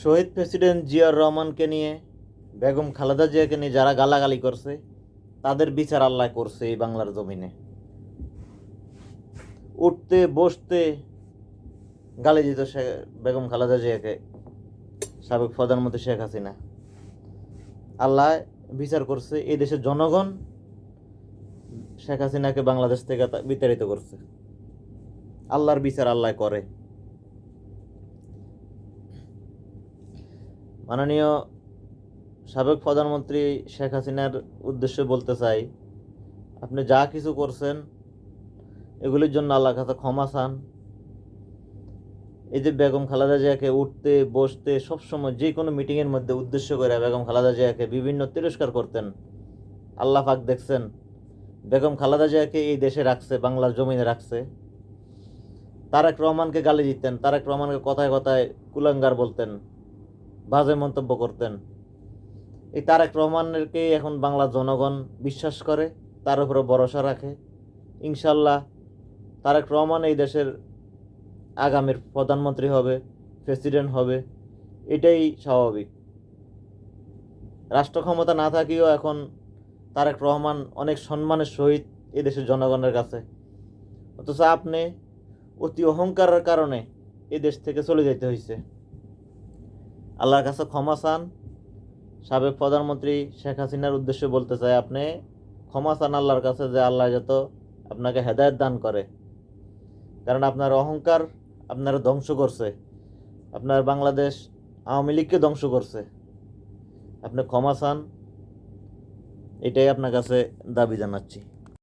শহীদ president Ziaur রহমানকে নিয়ে, বেগম খালেদা জিয়াকে নিয়ে যারা গালাগালি করছে তাদের বিচার আল্লাহ করছে এই বাংলার জমিনে। উঠতে বসতে গালি দিত বেগম খালেদা জিয়াকে সাবেক প্রধানমন্ত্রী শেখ হাসিনা। আল্লাহ বিচার করছে, এই দেশের জনগণ শেখ হাসিনাকে বাংলাদেশ থেকে বিতাড়িত করছে। আল্লাহর বিচার আল্লাহ করে। মাননীয় সাবেক প্রধানমন্ত্রী শেখ হাসিনার উদ্দেশ্যে বলতে চাই, আপনি যা কিছু করছেন এগুলির জন্য আল্লাহর কাছে ক্ষমা চান। এই যে বেগম খালেদা জিয়াকে উঠতে বসতে সবসময় যে কোনো মিটিংয়ের মধ্যে উদ্দেশ্য করে বেগম খালেদা জিয়াকে বিভিন্ন তিরস্কার করতেন, আল্লাহ পাক দেখছেন বেগম খালেদা জিয়াকে এই দেশে রাখছে, বাংলার জমিনে রাখছে। তারেক রহমানকে গালি দিতেন, তারেক রহমানকে কথায় কথায় কুলাঙ্গার বলতেন, বাজে মন্তব্য করতেন। এই তারেক রহমানকে এখন বাংলার জনগণ বিশ্বাস করে, তার উপরে ভরসা রাখে। ইনশাল্লাহ তারেক রহমান এই দেশের আগামীর প্রধানমন্ত্রী হবে, প্রেসিডেন্ট হবে, এটাই স্বাভাবিক। রাষ্ট্র ক্ষমতা না থাকিও এখন তারেক রহমান অনেক সম্মানের সহিত এই দেশের জনগণের কাছে। অথচ আপনি অতি অহংকারের কারণে এই দেশ থেকে চলে যেতে হয়েছে। আল্লাহর কাছে ক্ষমা চান। সাবেক প্রধানমন্ত্রী শেখ হাসিনার উদ্দেশ্যে বলতে চাই, আপনি ক্ষমা চান আল্লাহর কাছে, যে আল্লাহ যত আপনাকে হেদায়েত দান করে। কারণ আপনার অহংকার আপনারা ধ্বংস করছে, আপনার বাংলাদেশ আওয়ামী লীগকে ধ্বংস করছে। আপনি ক্ষমা চান, এটাই আপনার কাছে দাবি জানাচ্ছি।